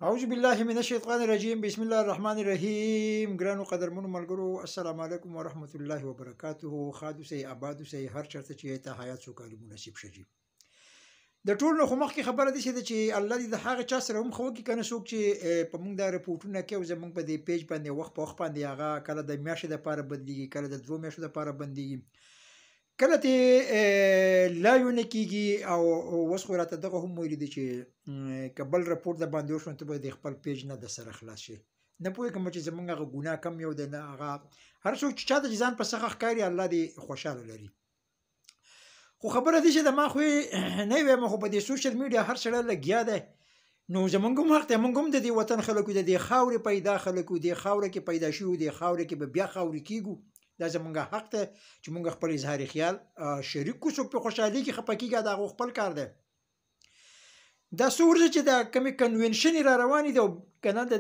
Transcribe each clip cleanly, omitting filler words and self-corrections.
أعوذ بالله من الشيطان الرجيم بسم الله الرحمن الرحيم ګرانو قدرمنو ملګرو السلام علیکم ورحمة الله وبرکاته خادو سي آبادو سي هر چرته چې ته حیات سوکالي مناسب شي د ټول نو مخکې خبره دي چې الله دې د هغه چا سره هم خو کې کنه څوک چې په موږ دا رپورټونه کوي زموږ په دې پیج باندې وخت په وخت باندې هغه کله د میاشتې لپاره بنديږي کله د 2 میاشتو لپاره بنديږي کله ته لایونه کیږي او اوس خو راته دغه هم ویل دي چې کبل رپورټ د باندې وشو ته به د خپل پیج نه د سره خلاص شي نه پوهې کوم چې زمونږ هغه ګناه کم یو دی نه هغه هر څوک چې چاته ځان په څخه ښکاري الله دې خوشاله لري خو خبره دي چې د ما خو نه ویم خو په دې سوشل میډیا هر سړی لګیا دی نو زمونږ هم حق دی مونږ هم د دې وطن خلکو د دې خاورې پیدا خلکو د خاورې کې پیدا شو د خاورې کې به بیا خاورې کیږو دا زمونږ حق دی چې مونږ خپل اظهار خیال شریک کو څوک په خوشحالي کې خپه کیږي دا خپل کار دی دا سور چې دا کمی کنونشن را رواني دی کنه د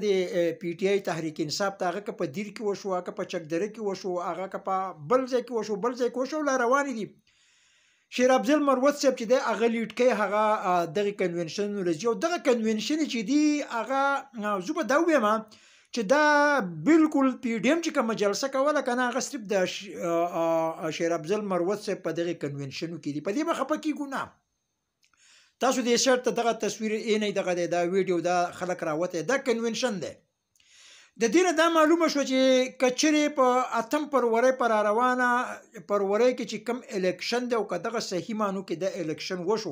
پی ټی آی تحریک انصاف تاغه که په دیر کې وشو هغه په چکدره کې وشو هغه که په بل ځای کې وشو بل ځای کې وشو لا رواني دي شیر افضل مروت صاحب چې د هغه لیډ کوي هغه دغه کنونشن ورځي او دغه کنونشن چې دی هغه زه به دا وایم چې دا بالکل پی ډی ایم چې کوم جلسه کوله کنه هغه صرف د شیر افضل مروت صاحب په دغه کنونشنو کې دی په دې به خپه کیږو نه تاسو دې شرط دغه تصویر نه دغه دا ویډیو دا خلک راوته دا کنونشن دی د دینه دا معلومه شو چې کچری په اتم پرورې پر روانه پرورې کې چې کم الیکشن دی او کداغه صحیح مانو کې د الیکشن وشو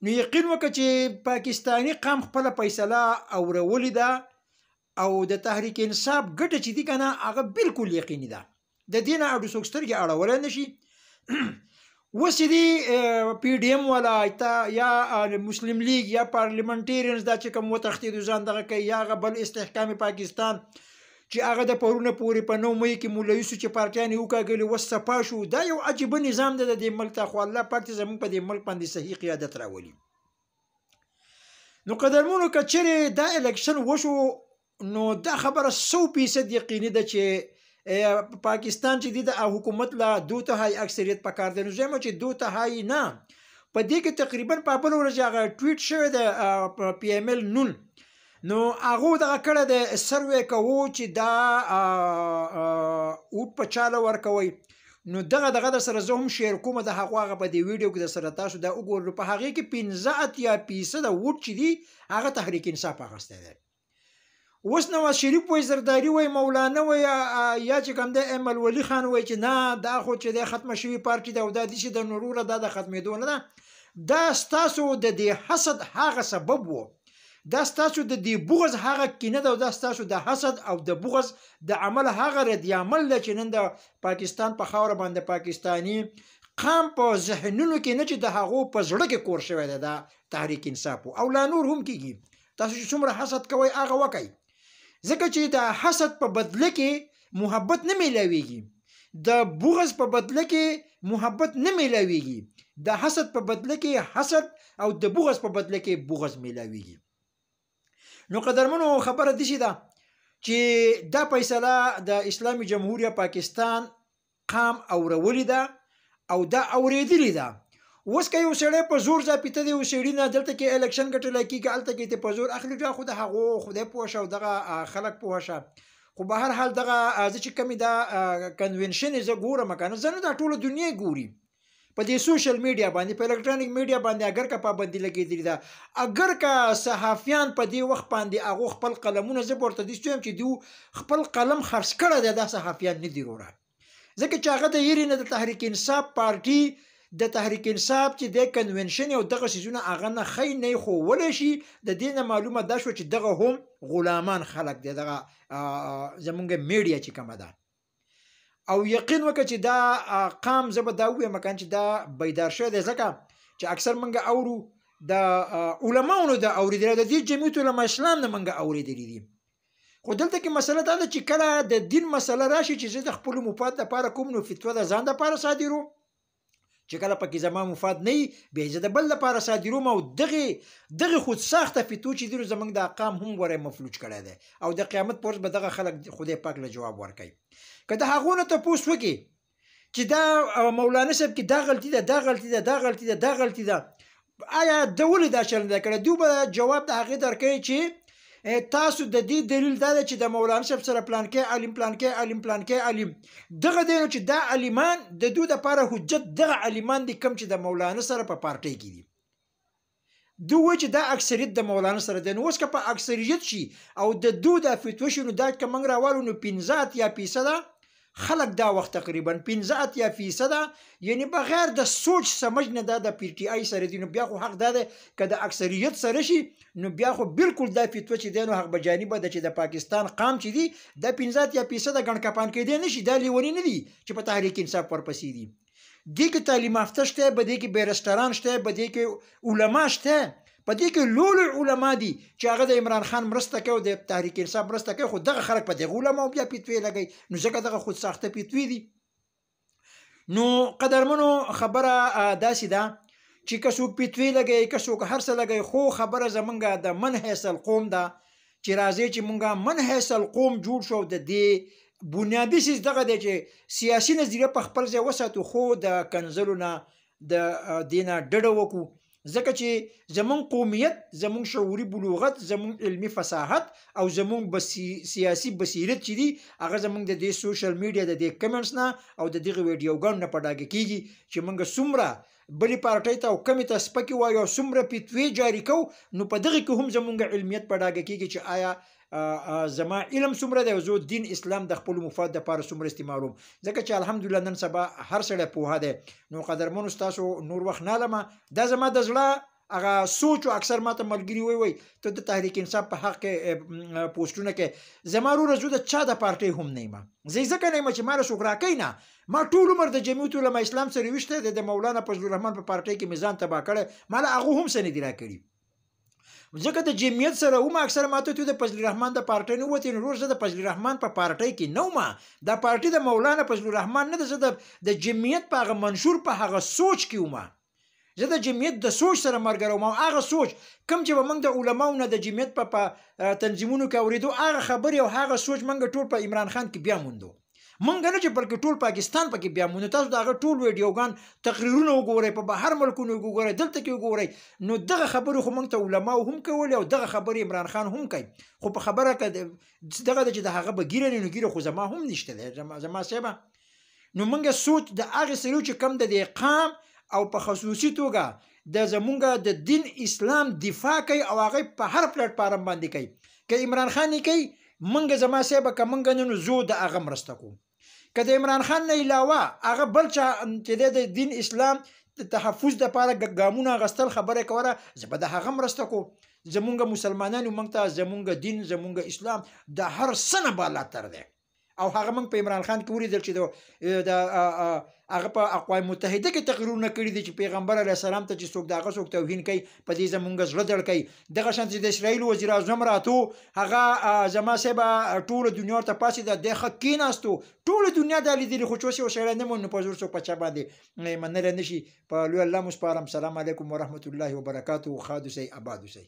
نو یقین وکړه چې پاکستانی قام خپل فیصله اورولې ده او د تحریک انصاف ګټه چې دی کنه هغه بالکل یقیني ده د دینه اډو سوکسترګي اړول نشي وسې دی پی ډی ایم ولا یا مسلم لیگ یا پارلیمنټیرینز دا چې کوم وتښتېدو ځان دغه کوي یا هغه بل استحکام پاکستان چې هغه د پرونه پورې په 9 مې کې مولا یوسف چې پارټیان یې وکاږلي اوس صفا شو دا یو عجیبه نظام دی د دې ملک ته خو الله پاک زموږ په دې ملک باندې صحیح قیادت راولي نو قدرمنو که چیرې دا الیکشن وشو نو دا خبره 100% یقیني ده چې پاکستان چې د حکومت لا 2/3 اکثریت پکار دی نو زموږ چې 2/3 نه په دې کې تقریبا په بل ورځ هغه ټویټ شوی د پی ایم ال نون نو هغه دغه کړه د سروې کوو چې دا اوټ په چاله ورکوي نو دغه د سره زه هم شیر کوم د هغه په دې ویډیو کې د سره تاسو دا وګورئ په هغه کې 15% اوټ چې دی هغه تحریک انصاف اخیستی دی اوس نواز شریف وای زرداری وای مولانا وای یا چې کوم د امل ولی خان وای چې نه دا خو چې د ختم شوی پارټي دا او د دې د نوروره د ختمېدو نه دا ستاسو د دې حسد هغه سبب وو دا ستاسو د دې بغض هغه کینه دا ستاسو د حسد او د بغض د عمل هغه رد عمل چې نن د پاکستان په خاور باندې پاکستانی قام په ذهنونو کې نه چې د هغو په زړه کې کور شوی دی دا تحریک انصاف او لا نور هم کیږي تاسو چې څومره حسد کوئ هغه وکئ ځکه چې د حسد په بدله کې محبت نه میلاویږي د بغض په بدله کې محبت نه میلاویږي د حسد په بدله کې حسد او د بغض په بدله کې بغض میلاویږي نو قدرمنو خبره دي ده چې دا فیصله د اسلامي جمهوریت پاکستان قام اورولې ده او دا اوریدلې ده اوس که یو سړی په زور ځاپیته دی یو سړي نه دلته کې الیکشن ګټلی کېږي هلته کې ته په زور اخلي بیا خو د هغو خدای پوه شه او دغه خلک پوه شه خو به هر حال دغه زه چې کمې دا کنونشن یې زه ګورم که نه زه نه دا ټوله دنیا ګوري په دې سوشل میډیا باندې په الکترونیک میډیا باندې اگر که پابندي لګېدلې ده اگر که صحافیان په دې وخت باندې هغو خپل قلمونه زه به ورته داسې وایم چې دوی خپل قلم خرڅ کړی دی دا صحافیان نه دي وروره ځکه چې هغه د هیرې نه د تحریک انصاف پارټي د تحریک انصاف چې د کنونشن او دغه سيزونه هغه نه خی نه خوولی شي د دې نه معلومه دا شو چې دغه هم غلامان خلک دی دغه زمونږ میډیا چې کومه ده او یقین وکړه چې دا قام زه به دا ووایم چې دا بیدار شوی دی ځکه چې اکثر موږ اورو د علماونو د اورېدلی د دې جمعیت علما اسلام نه موږ اورېدلي دي خو دلته کې مسله دا ده چې کله د دین مسله راشي چې زه د خپلو مفاد لپاره کوم نو فتوا د ځان لپاره صادرو چې کله پکې زما مفاد نه وي بیا زه د بل لپاره صادروم او دغه خود ساخته فتوا چې دی زموږ د قام هم ورې مفلوج کړی دی او د قیامت پر ورځ به دغه خلک خدای پاک له جواب ورکوي که د هغو نه تپوس وکړي چې دا مولانا صاحب کې دا غلطي ده دا غلطي ده دا غلطي ده دا غلطي ده آیا د ولې دا چل نه کړی؟ دوی به جواب د هغې درکوي چې تاسو د دې دلیل دا ده چې د مولانا صاحب سره پلانکی عالم پلانکی عالم پلانکی عالم دغه دی نو چې دا عالمان د دوی دپاره حجت دغه عالمان دي کوم چې د مولانا سره په پارټۍ کې دي. دوی وایي چې دا اکثریت د مولانا سره دی. نو اوس که په اکثریت شي او د دوی دا فتوه شي نو دا که موږ راوالو نو 15% خلق دا وخت تقریبا 15% یعنی بغیر د سوچ سمجھ نه دا د پی ټی آی سره دی. نو بیا خو حق دا ده که د اکثریت سره شي نو بیا خو بالکل دا فتوه چې دی نو حق بجانبه ده چې د پاکستان قام چې دی دا 15% ګڼ کپان کېدی نه شي. دا لیوني نه دي چې په تحریک انصاف ورپسې دي. دې کې تعلیم یافته شته، په دې کې بیرسټران شته، په دې کې علما شته، په دې کې لوی علما دي چې هغه د عمران خان مرسته کوي او د تحریک انصاف مرسته کوي. خو دغه خلک په دغه علماو بیا فتوې لګوي نو ځکه دغه خود ساخته فتوې دي. نو قدرمنو خبره داسې ده چې که څوک فتوې لګوي که څوک هر څه لګوي خو خبره زمونږ د منحیث القوم ده چې راځي چې مونږ منحیث القوم جوړ شو. د دې بنیادي څیز دغه دی چې سیاسي نظریه په خپل ځای وساتو خو د کنځلو نه د دې نه ډډه وکړو ځکه چې زمونږ قومیت، زمونږ شعوري بلوغت، زمونږ علمي فصاحت او زمونږ سیاسي بصیرت چې دي هغه زمونږ د دې سوشل میډیا د دې کمنټس نه او د دغه ویډیوګانو نه په ډاګه کېږي چې موږ څومره بلې پارټۍ ته او کمې ته سپکې وایو او څومره فتوې جاري کوو. نو په دغه کې هم زمونږ علمیت په ډاګه کېږي چې آیا زما علم څومره دی او زه دین اسلام د خپلو مفاد دپاره څومره استعمالوم. ځکه چې الحمدلله نن سبا هر سړی پوهه دی. نو قدرمنو ستاسو نور وخت نه لمه دا زما د زړه هغه سوچ او اکثر ماته ملګري وایي ته د تحریک انصاف په حق کې پوسټونه کې زما وروره زه د چا د پارټۍ هم نه یم. زه ځکه نه یم چې ما له څوک راکوي نه. ما ټول عمر د جمعیت علما اسلام سره ویشتی دی. د مولانا فضل الرحمن په پارټۍ کې مې ځان تباه کړی. ما له هغو هم څه نه دي راکړي. ځکه د جمعیت سره هم اکثر ماته ته د فضل الرحمن د پارټۍ نه وتې نو زه د فضل الرحمن په پارټۍ کې نه وم. دا پارټۍ د مولانا فضل الرحمن نه ده. زه د جمعیت په هغه منشور په هغه سوچ کې وم. زه د جمعیت د سوچ سره ملګری وم او هغه سوچ کوم چې به موږ د علماو نه د جمعیت په تنظیمونو کې اورېدو هغه خبرې او هغه سوچ موږ ټول په عمران خان کې بیا موندو. موږ نه چې بلکې ټول پاکستان پکې بیا موندو. تاسو د هغه ټول ویډیوګان تقریرونه وګورئ، په بهر ملکونو وګورئ، دلته کې وګورئ. نو دغه خبرې خو موږ ته علماو هم کولې او دغه خبرې عمران خان هم کوي. خو په خبره که دغه ده چې د هغه به ګیره نه نو ګیره خو زما هم نشته دی زما صاحبه. نو موږ سوچ د هغې سړي چې کم د دې قام او په خصوصي توګه د زمونږ د دین اسلام دفاع کوي او هغه په هر پلیټ فارم باندې کوي. که عمران خان یې کوي موږ زما صاحبه که موږ نه نو زه د هغه مرسته کوم. که د عمران خان نه علاوه هغه بل چا چې د دین اسلام د تحفظ دپاره ګامونه اخیستل خبره کوله زه به د هغه مرسته کوم. زمونږ مسلمانانو موږ ته زمونږ دین زمونږ اسلام د هر څه نه بالاتر دی. او هغه موږ په عمران خان کې ولیدل چې د هغه په اقوام متحده کې تقریرونه کړي دي چې پیغمبر علیه السلام ته چې څوک د هغه څوک توهین کوي په دې زمونږ زړه دړ کوي. دغه شان چې د اسرائیل وزیر اعظم راتو هغه زما صاحبه ټوله دنیا ورته پاڅېده د ښه کېناستو ټوله دنیا دا لیدلي خو چې اوس یو سړی نه مون نو په زور څوک په چا باندې منلی نه شي. په لوی الله مو سپارم. سلام علیکم ورحمة الله وبرکاته. ښاد اوسئ، اباد اوسئ.